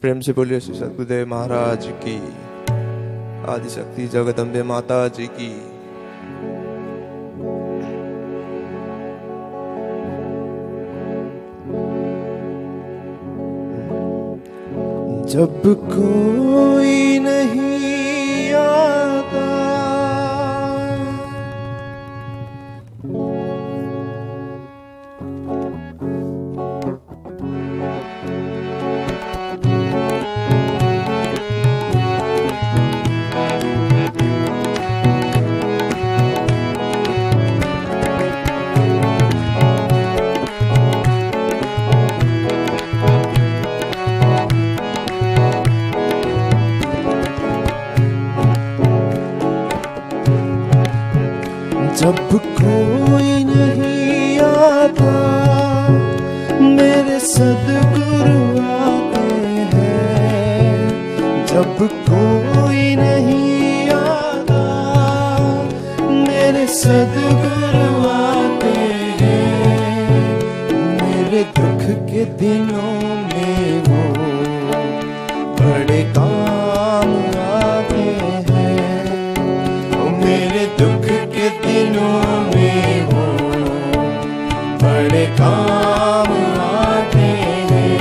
प्रेम से बोलिए श्री सद्गुरुदेव महाराज की, आदिशक्ति जगदम्बे माता जी की। जब कोई नहीं आता जब कोई नहीं आता मेरे सद्गुरु आते हैं। जब कोई नहीं आता मेरे सद्गुरु आते हैं। मेरे दुख के दिनों में वो बड़े काम आते हैं। मेरे दुख के दिनों में वो बड़े काम आते हैं।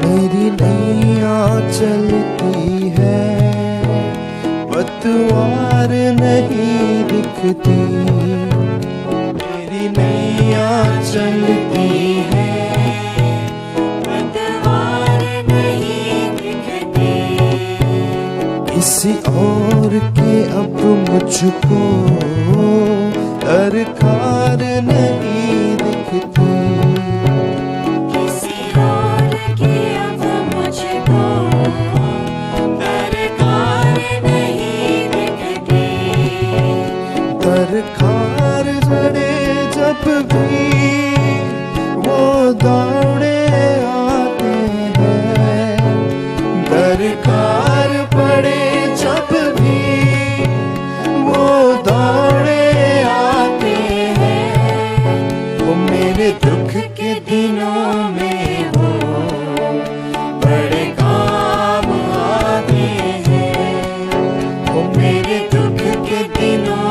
मेरी नैया चलती है, पतवार नहीं दिखती। मेरी नैया चलती है, पतवार नहीं दिखती। किसी और के अब मुझको दरकार नहीं दिखती। दरकार पड़े जब भी वो दौड़े आते हैं। दरकार पड़े जब भी वो दौड़े आते हैं। वो मेरे दुख के दिनों में वो बड़े काम आते हैं। वो मेरे दुख के दिनों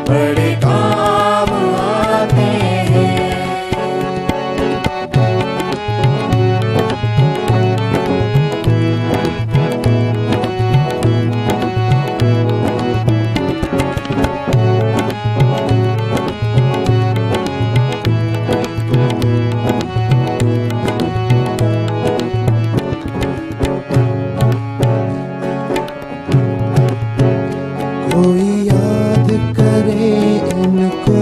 बड़े काम आते हैं। कोई याद करे इनको,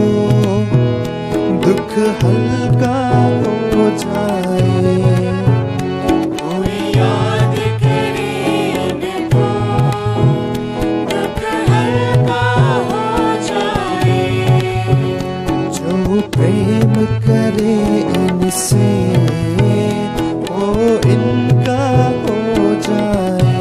दुख हल्का हो जाए। कोई याद करे इनको, दुख हल्का हो जाए। जो प्रेम करे इनसे वो इनका हो जाए।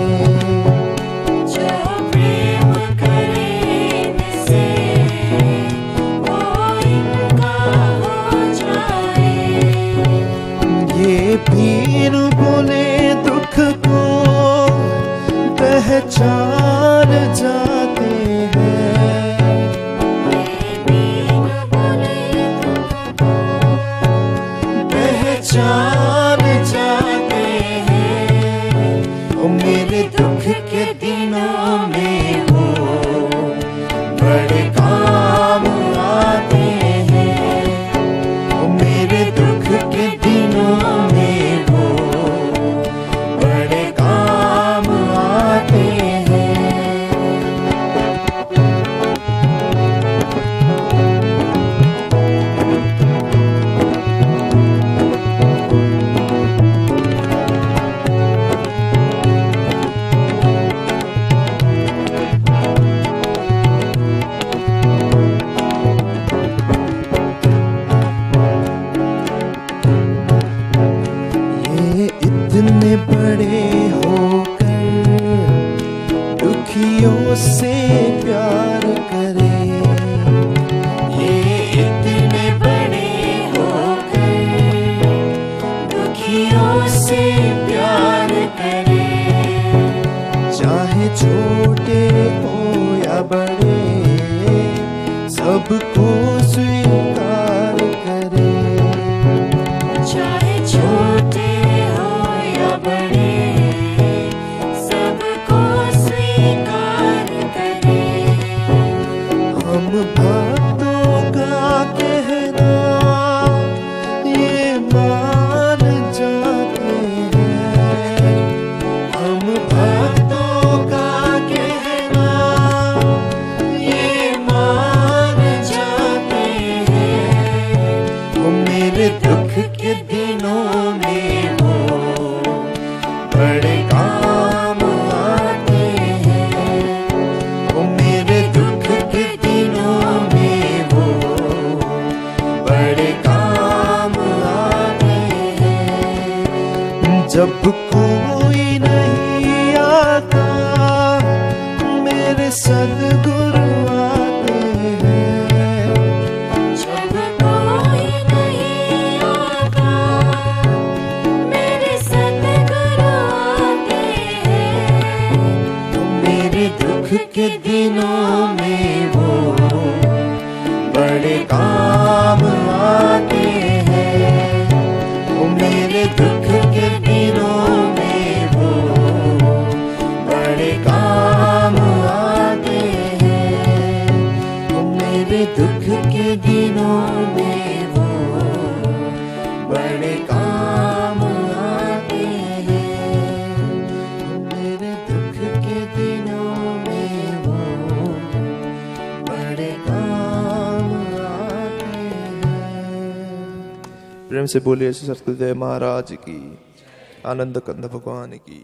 ये पीर बोले दुख को पहचान जाते हैं। पहचान जाते हैं। वो मेरे दुख के दिनों में वो बड़े काम आते हैं। वो मेरे दुख के दिनों में वो बड़े काम आते हैं। इतने बड़े होकर दुखियों से प्यार करे, ये इतने बड़े होकर दुखियों से प्यार करे, चाहे छोटे हो या बड़े सबको स्वीकार करे। चाहे छोटे हो या बड़े सबको स्वीकार करे। हम भक्तों का कहना ये मान जाते हैं, हम भक्तों का कहना ये मान जाते हैं। वो मेरे दुख के दिनों में वो बड़े काम आते हैं, वो मेरे दुख के दिनों में वो बड़े काम आते हैं। जब कोई नहीं आता मेरे सद्गुरु आते हैं, जब कोई नहीं आता मेरे सद्गुरु आते हैं। मेरे दुख के दिनों में वो बड़े काम आते हैं, वो मेरे दुख के दिनों में वो बड़े काम आते हैं, वो मेरे दुख के दिनों में वो बड़े काम आते हैं, मेरे दुख के दिनों में वो बड़े काम आते हैं। प्रेम से बोलिए सतगुरुदेव महाराज की, आनंद कंद भगवान की।